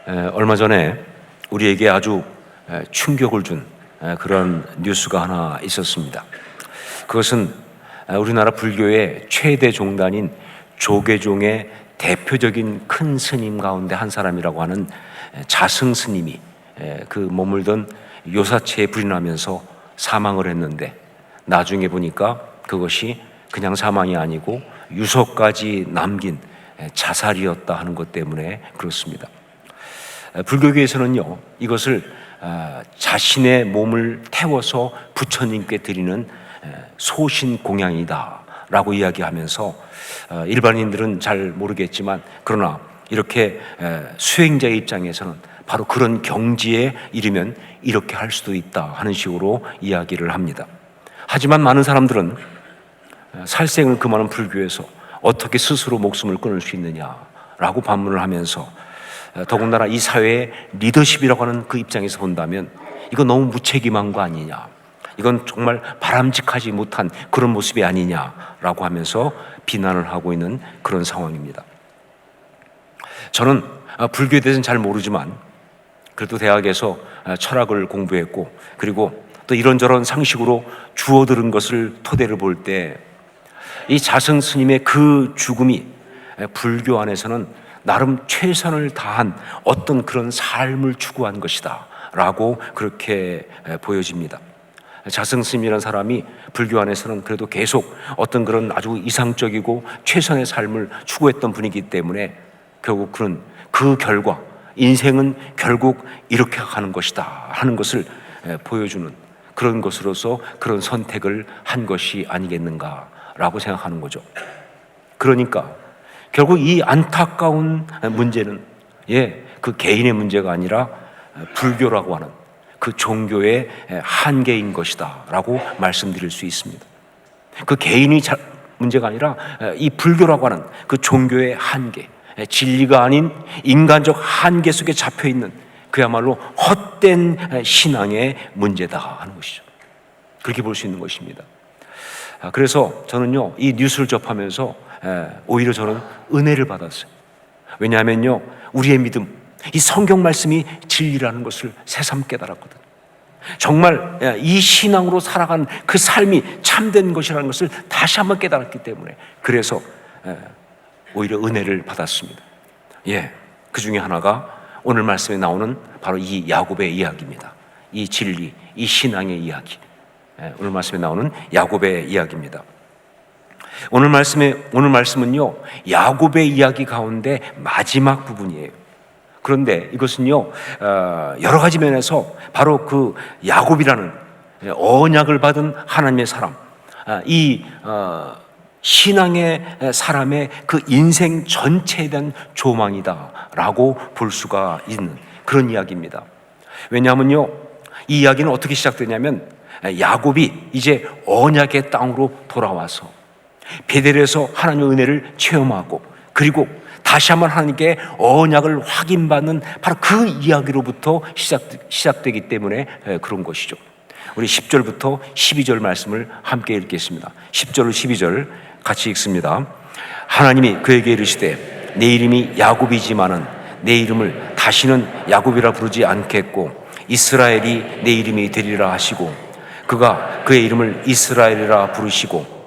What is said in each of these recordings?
얼마 전에 우리에게 아주 충격을 준 그런 뉴스가 하나 있었습니다. 그것은 우리나라 불교의 최대 종단인 조계종의 대표적인 큰 스님 가운데 한 사람이라고 하는 자승 스님이 그 머물던 요사체에 불이 나면서 사망을 했는데, 나중에 보니까 그것이 그냥 사망이 아니고 유서까지 남긴 자살이었다 하는 것 때문에 그렇습니다. 불교계에서는요, 이것을 자신의 몸을 태워서 부처님께 드리는 소신 공양이다 라고 이야기하면서 일반인들은 잘 모르겠지만, 그러나 이렇게 수행자의 입장에서는 바로 그런 경지에 이르면 이렇게 할 수도 있다 하는 식으로 이야기를 합니다. 하지만 많은 사람들은 살생을 금하는 불교에서 어떻게 스스로 목숨을 끊을 수 있느냐라고 반문을 하면서, 더군다나 이 사회의 리더십이라고 하는 그 입장에서 본다면 이거 너무 무책임한 거 아니냐, 이건 정말 바람직하지 못한 그런 모습이 아니냐라고 하면서 비난을 하고 있는 그런 상황입니다. 저는 불교에 대해서는 잘 모르지만 그래도 대학에서 철학을 공부했고, 그리고 또 이런저런 상식으로 주워들은 것을 토대로 볼 때 이 자승 스님의 그 죽음이 불교 안에서는 나름 최선을 다한 어떤 그런 삶을 추구한 것이다 라고 그렇게 보여집니다. 자승 스님이라는 사람이 불교 안에서는 그래도 계속 어떤 그런 아주 이상적이고 최선의 삶을 추구했던 분이기 때문에 결국 그는 그 결과, 인생은 결국 이렇게 가는 것이다 하는 것을 보여주는 그런 것으로서 그런 선택을 한 것이 아니겠는가라고 생각하는 거죠. 그러니까 결국 이 안타까운 문제는 그 개인의 문제가 아니라 불교라고 하는 그 종교의 한계인 것이다 라고 말씀드릴 수 있습니다. 그 개인이 문제가 아니라 이 불교라고 하는 그 종교의 한계, 진리가 아닌 인간적 한계 속에 잡혀있는 그야말로 헛된 신앙의 문제다 하는 것이죠. 그렇게 볼 수 있는 것입니다. 그래서 저는요, 이 뉴스를 접하면서 오히려 저는 은혜를 받았어요. 왜냐하면요, 우리의 믿음, 이 성경 말씀이 진리라는 것을 새삼 깨달았거든요. 정말 이 신앙으로 살아가는 그 삶이 참된 것이라는 것을 다시 한번 깨달았기 때문에, 그래서 오히려 은혜를 받았습니다. 그 중에 하나가 오늘 말씀에 나오는 바로 이 야곱의 이야기입니다. 이 진리, 이 신앙의 이야기, 오늘 말씀에 나오는 야곱의 이야기입니다. 오늘 말씀은요, 야곱의 이야기 가운데 마지막 부분이에요. 그런데 이것은요, 여러 가지 면에서 바로 그 야곱이라는 언약을 받은 하나님의 사람, 이 신앙의 사람의 그 인생 전체에 대한 조망이다라고 볼 수가 있는 그런 이야기입니다. 왜냐하면요, 이 이야기는 어떻게 시작되냐면, 야곱이 이제 언약의 땅으로 돌아와서 베델에서 하나님의 은혜를 체험하고, 그리고 다시 한번 하나님께 언약을 확인받는 바로 그 이야기로부터 시작되기 때문에 그런 것이죠. 우리 10절부터 12절 말씀을 함께 읽겠습니다. 10절 12절 같이 읽습니다. 하나님이 그에게 이르시되 내 이름이 야곱이지만은 내 이름을 다시는 야곱이라 부르지 않겠고 이스라엘이 내 이름이 되리라 하시고, 그가 그의 이름을 이스라엘이라 부르시고,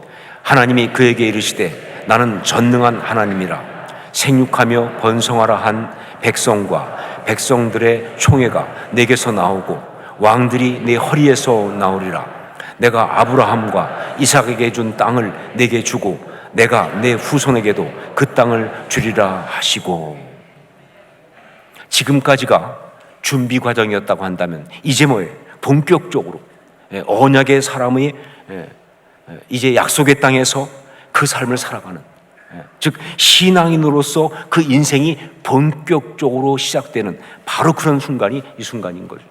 하나님이 그에게 이르시되 나는 전능한 하나님이라 생육하며 번성하라 한 백성과 백성들의 총회가 내게서 나오고 왕들이 내 허리에서 나오리라. 내가 아브라함과 이삭에게 준 땅을 내게 주고 내가 내 후손에게도 그 땅을 주리라 하시고. 지금까지가 준비 과정이었다고 한다면 이제 뭐예요? 본격적으로 언약의 사람의 이제 약속의 땅에서 그 삶을 살아가는, 즉 신앙인으로서 그 인생이 본격적으로 시작되는 바로 그런 순간이 이 순간인 거죠.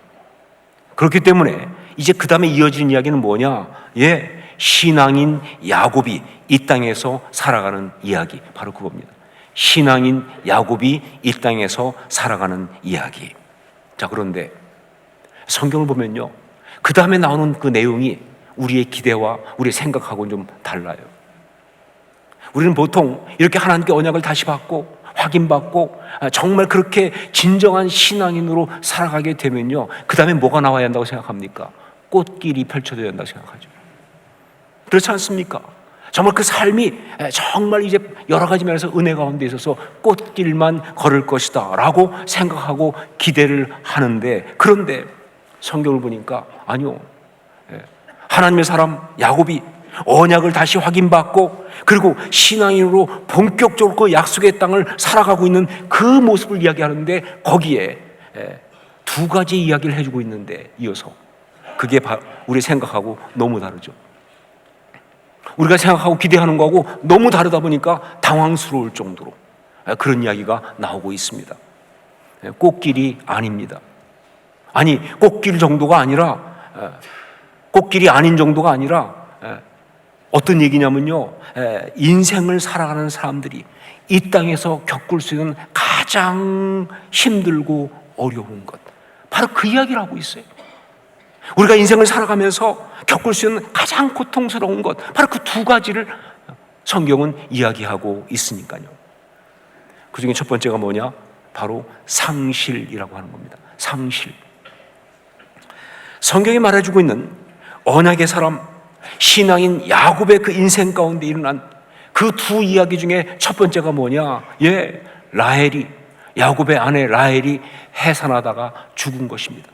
그렇기 때문에 이제 그 다음에 이어지는 이야기는 뭐냐? 신앙인 야곱이 이 땅에서 살아가는 이야기, 바로 그겁니다. 신앙인 야곱이 이 땅에서 살아가는 이야기. 자, 그런데 성경을 보면요, 그 다음에 나오는 그 내용이 우리의 기대와 우리의 생각하고는 좀 달라요. 우리는 보통 이렇게 하나님께 언약을 다시 받고 확인받고 정말 그렇게 진정한 신앙인으로 살아가게 되면요, 그 다음에 뭐가 나와야 한다고 생각합니까? 꽃길이 펼쳐져야 한다고 생각하죠. 그렇지 않습니까? 정말 그 삶이 정말 이제 여러 가지 면에서 은혜 가운데 있어서 꽃길만 걸을 것이다 라고 생각하고 기대를 하는데, 그런데 성경을 보니까 아니요, 하나님의 사람 야곱이 언약을 다시 확인받고 그리고 신앙인으로 본격적으로 그 약속의 땅을 살아가고 있는 그 모습을 이야기하는데, 거기에 두 가지 이야기를 해주고 있는데, 이어서 그게 우리 생각하고 너무 다르죠. 우리가 생각하고 기대하는 거하고 너무 다르다 보니까 당황스러울 정도로 그런 이야기가 나오고 있습니다. 꽃길이 아닙니다. 아니, 꽃길 정도가 아니라, 꽃길이 아닌 정도가 아니라 어떤 얘기냐면요, 인생을 살아가는 사람들이 이 땅에서 겪을 수 있는 가장 힘들고 어려운 것, 바로 그 이야기를 하고 있어요. 우리가 인생을 살아가면서 겪을 수 있는 가장 고통스러운 것, 바로 그 두 가지를 성경은 이야기하고 있으니까요. 그 중에 첫 번째가 뭐냐? 바로 상실이라고 하는 겁니다. 상실. 성경이 말해주고 있는 언약의 사람, 신앙인 야곱의 그 인생 가운데 일어난 그 두 이야기 중에 첫 번째가 뭐냐? 라헬이, 야곱의 아내 라헬이 해산하다가 죽은 것입니다.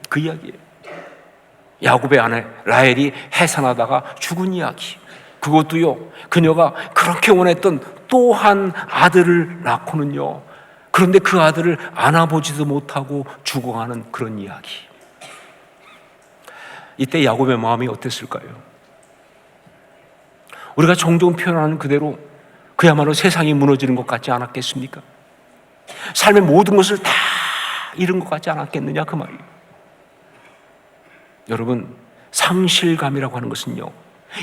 그 이야기예요. 야곱의 아내 라헬이 해산하다가 죽은 이야기. 그것도요, 그녀가 그렇게 원했던 또 한 아들을 낳고는요, 그런데 그 아들을 안아보지도 못하고 죽어가는 그런 이야기. 이때 야곱의 마음이 어땠을까요? 우리가 종종 표현하는 그대로 그야말로 세상이 무너지는 것 같지 않았겠습니까? 삶의 모든 것을 다 잃은 것 같지 않았겠느냐, 그 말이에요. 여러분, 상실감이라고 하는 것은요,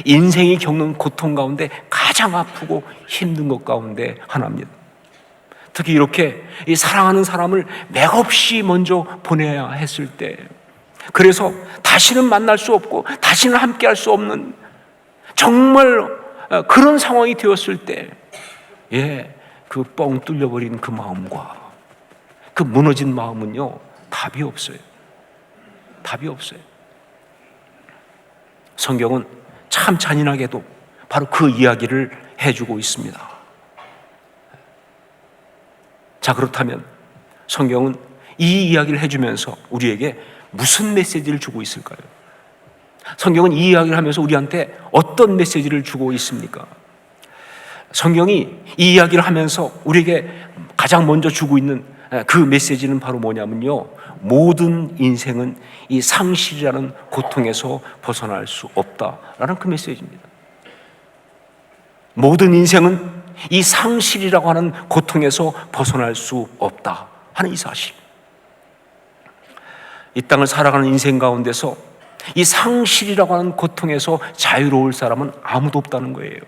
인생이 겪는 고통 가운데 가장 아프고 힘든 것 가운데 하나입니다. 특히 이렇게 이 사랑하는 사람을 맥없이 먼저 보내야 했을 때, 그래서 다시는 만날 수 없고 다시는 함께 할 수 없는 정말 그런 상황이 되었을 때, 그 뻥 뚫려버린 그 마음과 그 무너진 마음은요, 답이 없어요. 답이 없어요. 성경은 참 잔인하게도 바로 그 이야기를 해주고 있습니다. 자, 그렇다면 성경은 이 이야기를 해주면서 우리에게 무슨 메시지를 주고 있을까요? 성경은 이 이야기를 하면서 우리한테 어떤 메시지를 주고 있습니까? 성경이 이 이야기를 하면서 우리에게 가장 먼저 주고 있는 그 메시지는 바로 뭐냐면요, 모든 인생은 이 상실이라는 고통에서 벗어날 수 없다라는 그 메시지입니다. 모든 인생은 이 상실이라고 하는 고통에서 벗어날 수 없다 하는 이 사실. 이 땅을 살아가는 인생 가운데서 이 상실이라고 하는 고통에서 자유로울 사람은 아무도 없다는 거예요.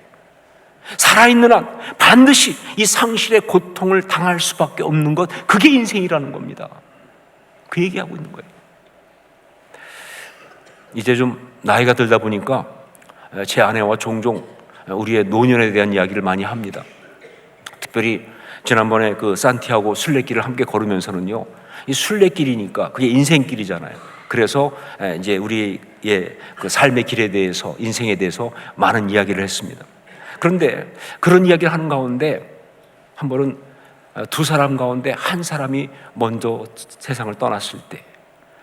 살아있는 한 반드시 이 상실의 고통을 당할 수밖에 없는 것, 그게 인생이라는 겁니다. 그 얘기하고 있는 거예요. 이제 좀 나이가 들다 보니까 제 아내와 종종 우리의 노년에 대한 이야기를 많이 합니다. 특별히 지난번에 그 산티아고 순례길을 함께 걸으면서는요, 이 순례길이니까 그게 인생길이잖아요. 그래서 이제 우리의 그 삶의 길에 대해서, 인생에 대해서 많은 이야기를 했습니다. 그런데 그런 이야기를 하는 가운데 한 번은 두 사람 가운데 한 사람이 먼저 세상을 떠났을 때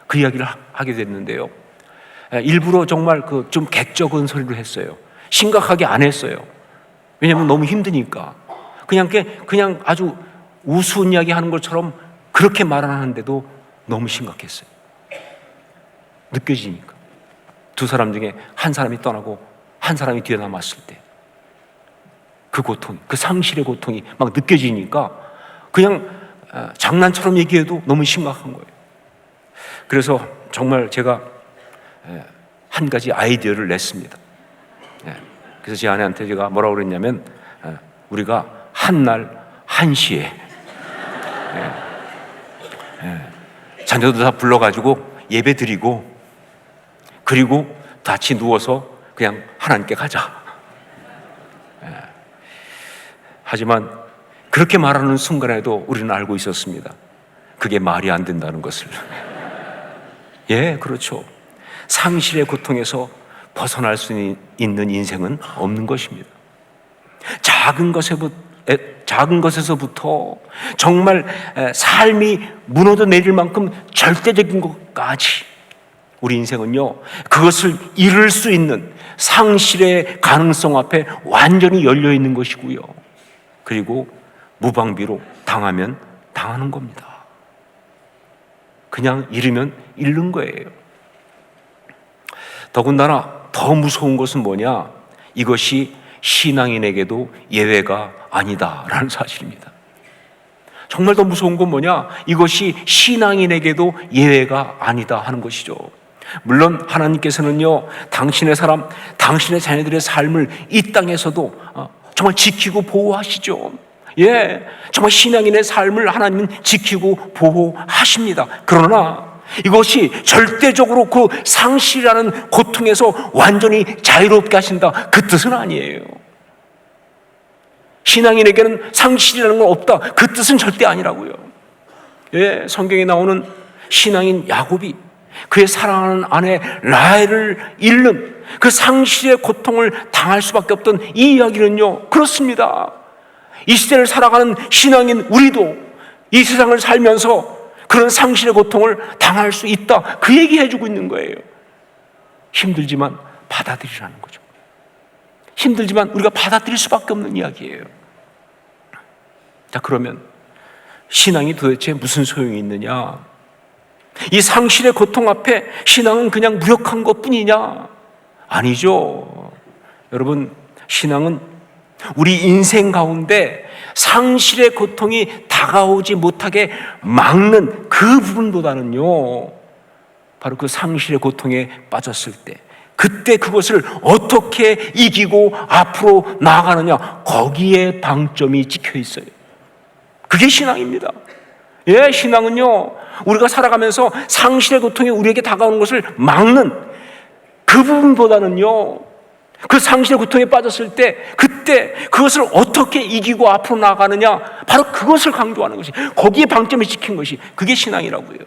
그 이야기를 하게 됐는데요, 일부러 정말 그 좀 객적은 소리를 했어요. 심각하게 안 했어요. 왜냐하면 너무 힘드니까. 그냥 아주 우스운 이야기 하는 것처럼 그렇게 말하는데도 너무 심각했어요. 느껴지니까. 두 사람 중에 한 사람이 떠나고 한 사람이 뒤에 남았을 때 그 고통, 그 상실의 고통이 막 느껴지니까 그냥 장난처럼 얘기해도 너무 심각한 거예요. 그래서 정말 제가 한 가지 아이디어를 냈습니다. 그래서 제 아내한테 제가 뭐라고 그랬냐면, 우리가 한날 한시에 자녀들 다 불러가지고 예배 드리고, 그리고 같이 누워서 그냥 하나님께 가자. 하지만 그렇게 말하는 순간에도 우리는 알고 있었습니다. 그게 말이 안 된다는 것을. 예, 그렇죠. 상실의 고통에서 벗어날 수 있는 인생은 없는 것입니다. 작은 것에서부터 정말 삶이 무너져 내릴 만큼 절대적인 것까지 우리 인생은요, 그것을 잃을 수 있는 상실의 가능성 앞에 완전히 열려 있는 것이고요. 그리고 무방비로 당하면 당하는 겁니다. 그냥 잃으면 잃는 거예요. 더군다나 더 무서운 것은 뭐냐? 이것이 신앙인에게도 예외가 아니다라는 사실입니다. 정말 더 무서운 건 뭐냐? 이것이 신앙인에게도 예외가 아니다 하는 것이죠. 물론 하나님께서는요, 당신의 사람, 당신의 자녀들의 삶을 이 땅에서도 정말 지키고 보호하시죠. 예, 정말 신앙인의 삶을 하나님은 지키고 보호하십니다. 그러나 이것이 절대적으로 그 상실이라는 고통에서 완전히 자유롭게 하신다, 그 뜻은 아니에요. 신앙인에게는 상실이라는 건 없다, 그 뜻은 절대 아니라고요. 예, 성경에 나오는 신앙인 야곱이 그의 사랑하는 아내 라헬을 잃는 그 상실의 고통을 당할 수밖에 없던 이 이야기는요, 그렇습니다. 이 시대를 살아가는 신앙인 우리도 이 세상을 살면서 그런 상실의 고통을 당할 수 있다, 그 얘기해주고 있는 거예요. 힘들지만 받아들이라는 거죠. 힘들지만 우리가 받아들일 수밖에 없는 이야기예요. 자, 그러면 신앙이 도대체 무슨 소용이 있느냐? 이 상실의 고통 앞에 신앙은 그냥 무력한 것뿐이냐? 아니죠. 여러분, 신앙은 우리 인생 가운데 상실의 고통이 다가오지 못하게 막는 그 부분보다는요, 바로 그 상실의 고통에 빠졌을 때, 그때 그것을 어떻게 이기고 앞으로 나아가느냐, 거기에 방점이 찍혀 있어요. 그게 신앙입니다. 예, 신앙은요, 우리가 살아가면서 상실의 고통이 우리에게 다가오는 것을 막는 그 부분보다는요, 그 상실의 고통에 빠졌을 때 그때 그것을 어떻게 이기고 앞으로 나아가느냐, 바로 그것을 강조하는 것이, 거기에 방점이 찍힌 것이, 그게 신앙이라고요.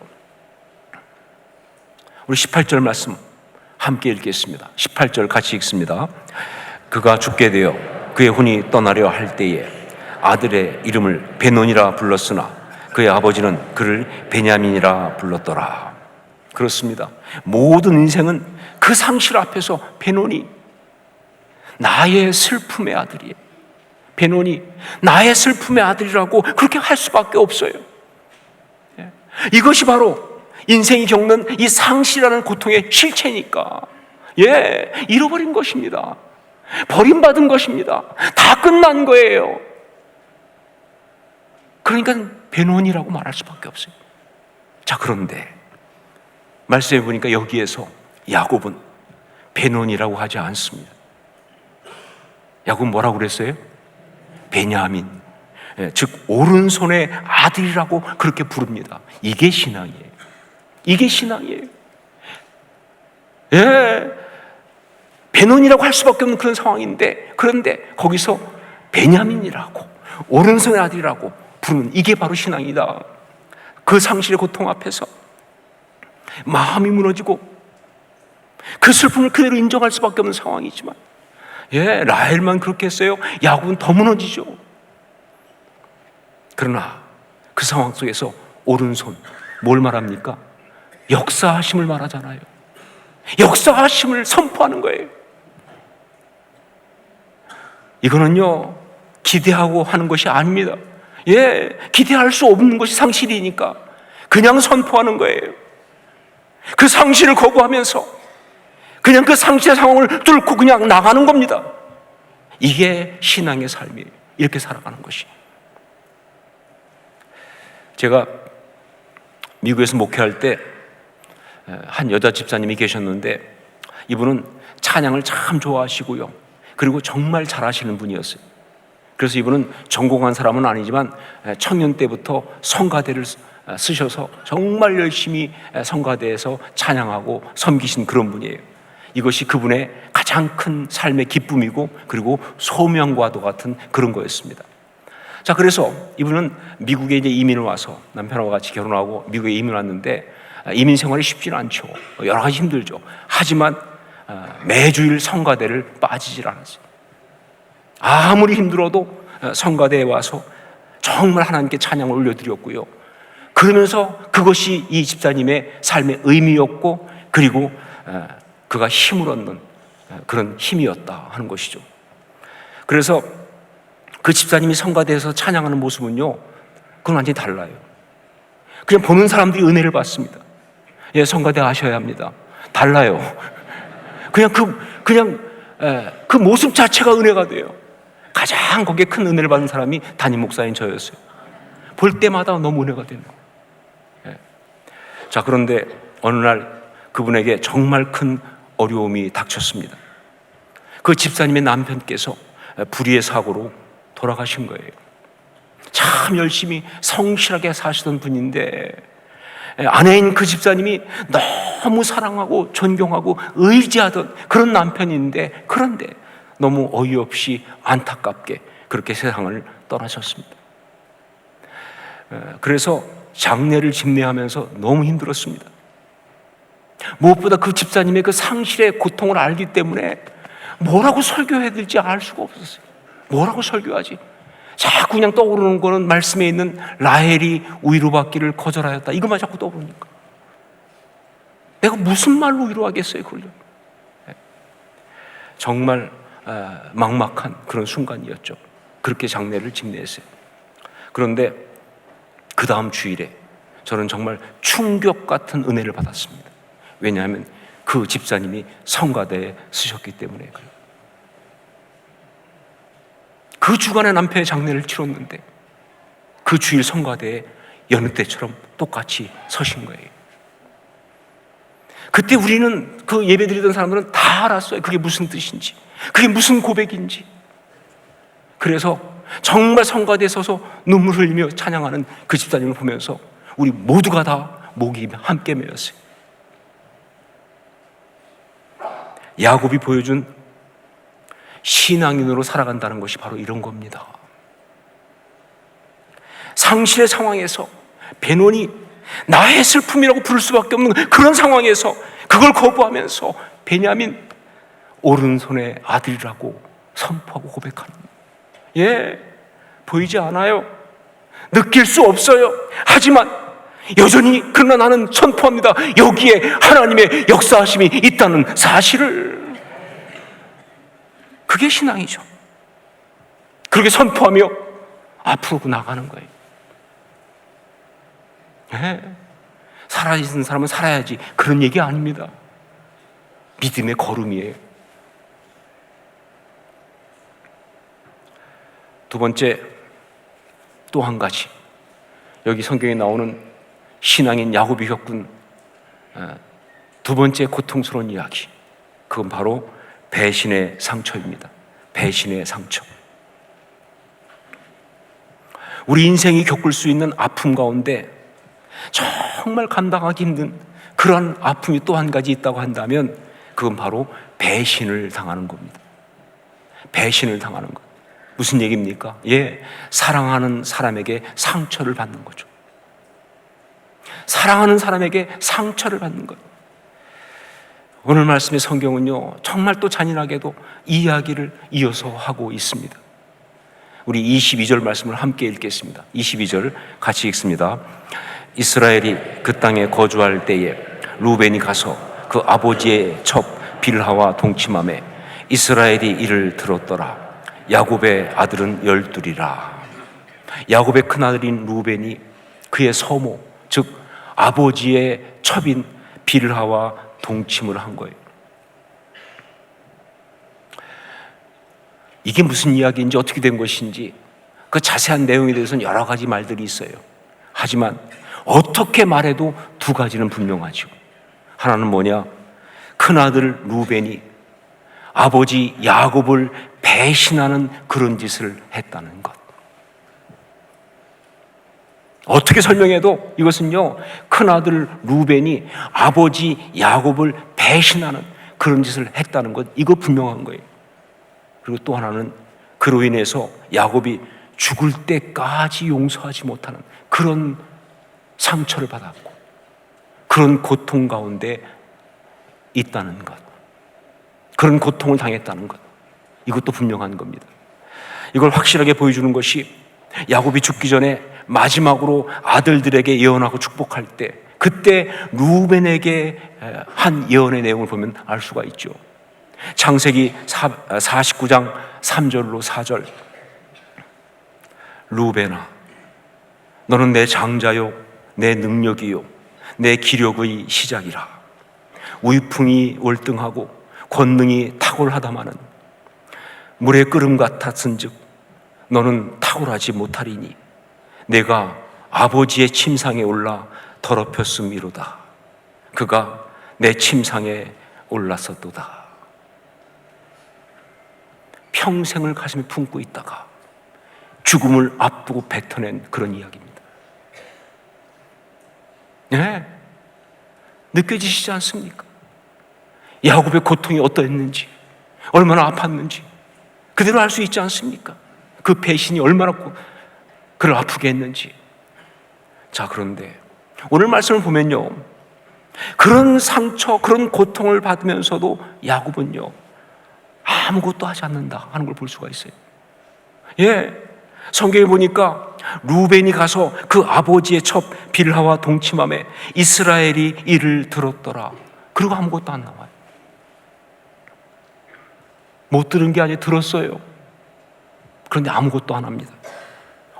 우리 18절 말씀 함께 읽겠습니다. 18절 같이 읽습니다. 그가 죽게 되어 그의 혼이 떠나려 할 때에 아들의 이름을 베논이라 불렀으나 그의 아버지는 그를 베냐민이라 불렀더라. 그렇습니다. 모든 인생은 그 상실 앞에서 베논이 나의 슬픔의 아들이에요. 베논이 나의 슬픔의 아들이라고 그렇게 할 수밖에 없어요. 이것이 바로 인생이 겪는 이 상실이라는 고통의 실체니까. 예, 잃어버린 것입니다. 버림받은 것입니다. 다 끝난 거예요. 그러니까 베논이라고 말할 수밖에 없어요. 자, 그런데 말씀해 보니까 여기에서 야곱은 베논이라고 하지 않습니다. 야곱은 뭐라고 그랬어요? 베냐민, 즉 오른손의 아들이라고 그렇게 부릅니다. 이게 신앙이에요. 이게 신앙이에요. 예, 베논이라고 할 수밖에 없는 그런 상황인데, 그런데 거기서 베냐민이라고, 오른손의 아들이라고 부르는, 이게 바로 신앙이다. 그 상실의 고통 앞에서 마음이 무너지고 그 슬픔을 그대로 인정할 수밖에 없는 상황이지만, 예, 라헬만 그렇게 했어요. 야곱은 더 무너지죠. 그러나 그 상황 속에서 오른손, 뭘 말합니까? 역사하심을 말하잖아요. 역사하심을 선포하는 거예요. 이거는요, 기대하고 하는 것이 아닙니다. 예, 기대할 수 없는 것이 상실이니까 그냥 선포하는 거예요. 그 상실을 거부하면서 그냥 그 상실의 상황을 뚫고 그냥 나가는 겁니다. 이게 신앙의 삶이에요. 이렇게 살아가는 것이. 제가 미국에서 목회할 때 한 여자 집사님이 계셨는데, 이분은 찬양을 참 좋아하시고요, 그리고 정말 잘하시는 분이었어요. 그래서 이분은 전공한 사람은 아니지만 청년 때부터 성가대를 쓰셔서 정말 열심히 성가대에서 찬양하고 섬기신 그런 분이에요. 이것이 그분의 가장 큰 삶의 기쁨이고, 그리고 소명과도 같은 그런 거였습니다. 자, 그래서 이분은 미국에 이제 이민을 와서 남편하고 같이 결혼하고 미국에 이민 왔는데 이민 생활이 쉽지는 않죠. 여러 가지 힘들죠. 하지만 매주일 성가대를 빠지질 않았어요. 아무리 힘들어도 성가대에 와서 정말 하나님께 찬양을 올려드렸고요. 그러면서 그것이 이 집사님의 삶의 의미였고, 그리고 그가 힘을 얻는 그런 힘이었다 하는 것이죠. 그래서 그 집사님이 성가대에서 찬양하는 모습은요, 그건 완전히 달라요. 그냥 보는 사람들이 은혜를 받습니다. 예, 성가대 하셔야 합니다. 달라요. 그냥 그 모습 자체가 은혜가 돼요. 가장 거기에 큰 은혜를 받은 사람이 담임 목사인 저였어요. 볼 때마다 너무 은혜가 되는 거예요. 예. 자, 그런데 어느 날 그분에게 정말 큰 어려움이 닥쳤습니다. 그 집사님의 남편께서 불의의 사고로 돌아가신 거예요. 참 열심히 성실하게 사시던 분인데 아내인 그 집사님이 너무 사랑하고 존경하고 의지하던 그런 남편인데, 그런데 너무 어이없이 안타깝게 그렇게 세상을 떠나셨습니다. 그래서 장례를 집례하면서 너무 힘들었습니다. 무엇보다 그 집사님의 그 상실의 고통을 알기 때문에 뭐라고 설교해야 될지 알 수가 없었어요. 뭐라고 설교하지? 자꾸 그냥 떠오르는 거는 말씀에 있는 라헬이 위로받기를 거절하였다, 이것만 자꾸 떠오르니까 내가 무슨 말로 위로하겠어요, 그걸요. 정말 막막한 그런 순간이었죠. 그렇게 장례를 집례했어요. 그런데 그 다음 주일에 저는 정말 충격 같은 은혜를 받았습니다. 왜냐하면 그 집사님이 성가대에 쓰셨기 때문에 그래요. 그 주간에 남편의 장례를 치렀는데 그 주일 성가대에 여느 때처럼 똑같이 서신 거예요. 그때 우리는, 그 예배 드리던 사람들은 다 알았어요. 그게 무슨 뜻인지, 그게 무슨 고백인지. 그래서 정말 성가대에 서서 눈물 흘리며 찬양하는 그 집사님을 보면서 우리 모두가 다 목이 함께 메었어요. 야곱이 보여준 신앙인으로 살아간다는 것이 바로 이런 겁니다. 상실의 상황에서 베논이 나의 슬픔이라고 부를 수밖에 없는 그런 상황에서 그걸 거부하면서 베냐민 오른손의 아들이라고 선포하고 고백하는, 예, 보이지 않아요. 느낄 수 없어요. 하지만 여전히 그러나 나는 선포합니다. 여기에 하나님의 역사하심이 있다는 사실을. 그게 신앙이죠. 그렇게 선포하며 앞으로 나가는 거예요. 네. 살아있는 사람은 살아야지, 그런 얘기 아닙니다. 믿음의 걸음이에요. 두 번째, 또 한 가지, 여기 성경에 나오는 신앙인 야곱이 겪은 두 번째 고통스러운 이야기, 그건 바로 배신의 상처입니다. 배신의 상처. 우리 인생이 겪을 수 있는 아픔 가운데 정말 감당하기 힘든 그런 아픔이 또 한 가지 있다고 한다면 그건 바로 배신을 당하는 겁니다. 배신을 당하는 것. 무슨 얘기입니까? 예, 사랑하는 사람에게 상처를 받는 거죠. 사랑하는 사람에게 상처를 받는 것. 오늘 말씀의 성경은요, 정말 또 잔인하게도 이 이야기를 이어서 하고 있습니다. 우리 22절 말씀을 함께 읽겠습니다. 22절 같이 읽습니다. 이스라엘이 그 땅에 거주할 때에 루벤이 가서 그 아버지의 첩 빌하와 동침하매 이스라엘이 이를 들었더라. 야곱의 아들은 12이라. 야곱의 큰아들인 루벤이 그의 서모, 즉 아버지의 첩인 빌하와 동침을 한 거예요. 이게 무슨 이야기인지, 어떻게 된 것인지 그 자세한 내용에 대해서는 여러 가지 말들이 있어요. 하지만 어떻게 말해도 두 가지는 분명하죠. 하나는 뭐냐? 큰아들 루벤이 아버지 야곱을 배신하는 그런 짓을 했다는 것. 어떻게 설명해도 이것은요, 큰아들 루벤이 아버지 야곱을 배신하는 그런 짓을 했다는 것, 이거 분명한 거예요. 그리고 또 하나는 그로 인해서 야곱이 죽을 때까지 용서하지 못하는 그런 상처를 받았고 그런 고통 가운데 있다는 것, 그런 고통을 당했다는 것, 이것도 분명한 겁니다. 이걸 확실하게 보여주는 것이 야곱이 죽기 전에 마지막으로 아들들에게 예언하고 축복할 때, 그때 루벤에게 한 예언의 내용을 보면 알 수가 있죠. 창세기 49장 3절로 4절. 루벤아, 너는 내 장자요 내 능력이요 내 기력의 시작이라. 우유풍이 월등하고 권능이 탁월하다마는 물의 끓음 같았은즉 너는 탁월하지 못하리니 내가 아버지의 침상에 올라 더럽혔음이로다. 그가 내 침상에 올랐었도다. 평생을 가슴에 품고 있다가 죽음을 앞두고 뱉어낸 그런 이야기입니다. 네, 느껴지시지 않습니까? 야곱의 고통이 어떠했는지, 얼마나 아팠는지 그대로 알 수 있지 않습니까? 그 배신이 얼마나 그를 아프게 했는지. 자, 그런데 오늘 말씀을 보면요, 그런 상처, 그런 고통을 받으면서도 야곱은요 아무것도 하지 않는다 하는 걸 볼 수가 있어요. 예, 성경에 보니까 루벤이 가서 그 아버지의 첩 빌하와 동침함에 이스라엘이 이를 들었더라. 그리고 아무것도 안 나와요. 못 들은 게 아니라 들었어요. 그런데 아무것도 안 합니다.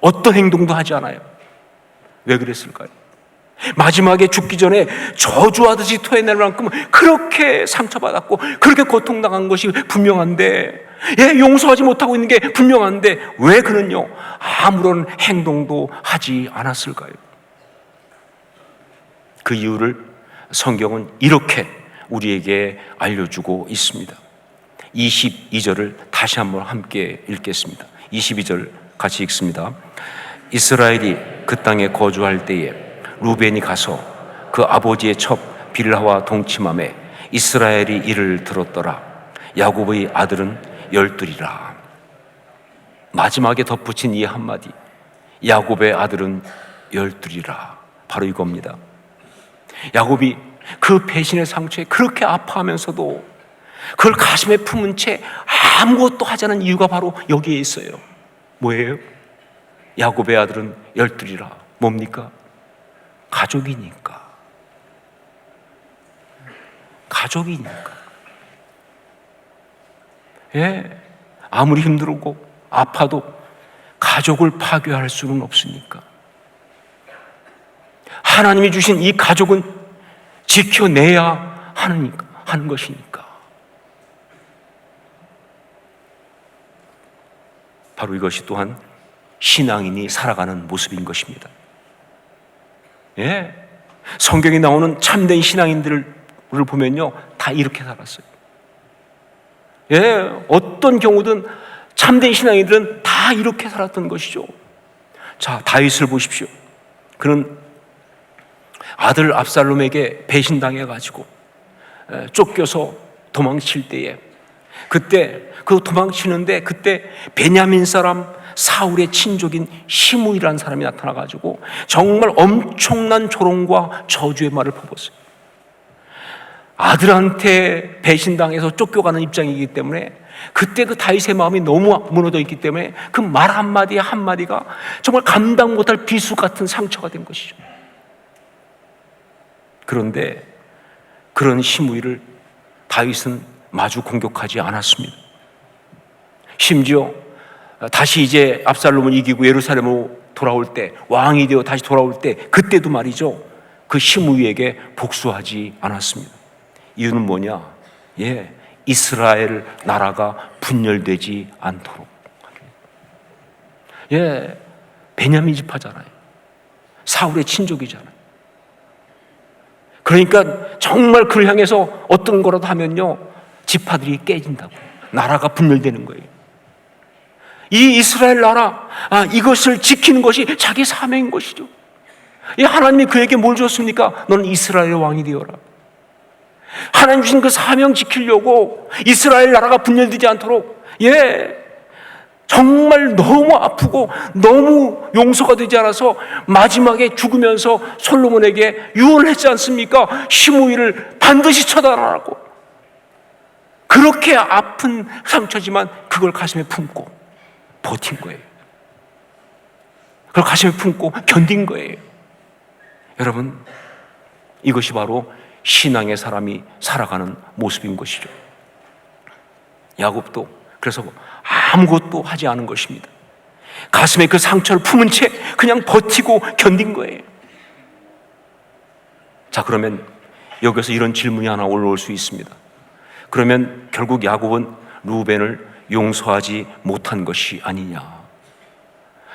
어떤 행동도 하지 않아요. 왜 그랬을까요? 마지막에 죽기 전에 저주하듯이 토해낼 만큼 그렇게 상처받았고 그렇게 고통당한 것이 분명한데, 예, 용서하지 못하고 있는 게 분명한데 왜 그는요 아무런 행동도 하지 않았을까요? 그 이유를 성경은 이렇게 우리에게 알려주고 있습니다. 22절을 다시 한번 함께 읽겠습니다. 22절 같이 읽습니다. 이스라엘이 그 땅에 거주할 때에 루벤이 가서 그 아버지의 첩 빌하와 동침함에 이스라엘이 이를 들었더라. 야곱의 아들은 열둘이라. 마지막에 덧붙인 이 한마디, 야곱의 아들은 열둘이라, 바로 이겁니다. 야곱이 그 배신의 상처에 그렇게 아파하면서도 그걸 가슴에 품은 채 아무것도 하지 않은 이유가 바로 여기에 있어요. 뭐예요? 야곱의 아들은 열둘이라. 뭡니까? 가족이니까. 가족이니까. 예, 아무리 힘들고 아파도 가족을 파괴할 수는 없으니까. 하나님이 주신 이 가족은 지켜내야 하는 것이니까. 바로 이것이 또한 신앙인이 살아가는 모습인 것입니다. 예, 성경에 나오는 참된 신앙인들을 보면요 다 이렇게 살았어요. 예, 어떤 경우든 참된 신앙인들은 다 이렇게 살았던 것이죠. 자, 다윗을 보십시오. 그는 아들 압살롬에게 배신당해가지고 쫓겨서 도망칠 때에, 그때 그 도망치는데 그때 베냐민 사람 사울의 친족인 시므이라는 사람이 나타나가지고 정말 엄청난 조롱과 저주의 말을 퍼붓어요. 아들한테 배신당해서 쫓겨가는 입장이기 때문에 그때 그 다윗의 마음이 너무 무너져 있기 때문에 그 말 한마디 한마디가 정말 감당 못할 비수 같은 상처가 된 것이죠. 그런데 그런 시므이를 다윗은 마주 공격하지 않았습니다. 심지어 다시 이제 압살롬을 이기고 예루살렘으로 돌아올 때, 왕이 되어 다시 돌아올 때, 그때도 말이죠, 그 시므이에게 복수하지 않았습니다. 이유는 뭐냐? 예, 이스라엘 나라가 분열되지 않도록. 예, 베냐민 지파잖아요. 사울의 친족이잖아요. 그러니까 정말 그를 향해서 어떤 거라도 하면요 지파들이 깨진다고, 나라가 분열되는 거예요. 이 이스라엘 나라, 이것을 지키는 것이 자기 사명인 것이죠. 하나님이 그에게 뭘 줬습니까? 너는 이스라엘의 왕이 되어라. 하나님 주신 그 사명 지키려고 이스라엘 나라가 분열되지 않도록, 예, 정말 너무 아프고 너무 용서가 되지 않아서 마지막에 죽으면서 솔로몬에게 유언을 했지 않습니까? 시므이를 반드시 처단하라고. 그렇게 아픈 상처지만 그걸 가슴에 품고 버틴 거예요. 그걸 가슴에 품고 견딘 거예요. 여러분, 이것이 바로 신앙의 사람이 살아가는 모습인 것이죠. 야곱도 그래서 아무것도 하지 않은 것입니다. 가슴에 그 상처를 품은 채 그냥 버티고 견딘 거예요. 자, 그러면 여기서 이런 질문이 하나 올라올 수 있습니다. 그러면 결국 야곱은 르우벤을 용서하지 못한 것이 아니냐?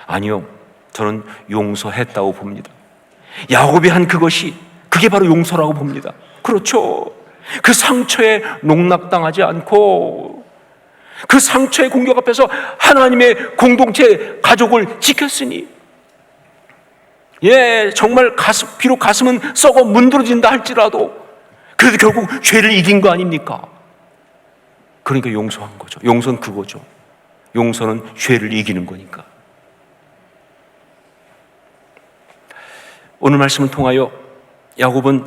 아니요, 저는 용서했다고 봅니다. 야곱이 한 그게 바로 용서라고 봅니다. 그렇죠. 그 상처에 농락당하지 않고 그 상처의 공격 앞에서 하나님의 공동체 가족을 지켰으니, 정말 비록 가슴은 썩어 문드러진다 할지라도 그래도 결국 죄를 이긴 거 아닙니까? 그러니까 용서한 거죠. 용서는 그거죠. 용서는 죄를 이기는 거니까. 오늘 말씀을 통하여 야곱은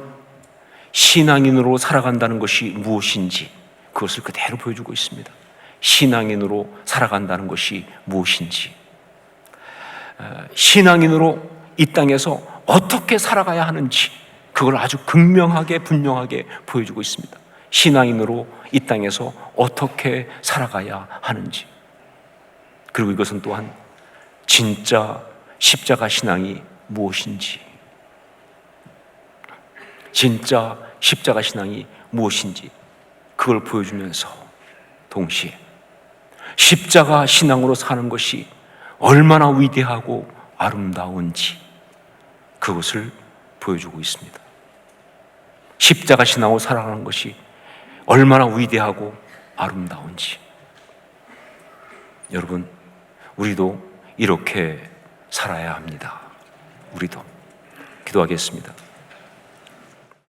신앙인으로 살아간다는 것이 무엇인지 그것을 그대로 보여주고 있습니다. 신앙인으로 살아간다는 것이 무엇인지, 신앙인으로 이 땅에서 어떻게 살아가야 하는지 그걸 아주 극명하게 분명하게 보여주고 있습니다. 신앙인으로 이 땅에서 어떻게 살아가야 하는지, 그리고 이것은 또한 진짜 십자가 신앙이 무엇인지, 진짜 십자가 신앙이 무엇인지 그걸 보여주면서 동시에 십자가 신앙으로 사는 것이 얼마나 위대하고 아름다운지 그것을 보여주고 있습니다. 십자가 신앙으로 살아가는 것이 얼마나 위대하고 아름다운지. 여러분, 우리도 이렇게 살아야 합니다. 우리도. 기도하겠습니다.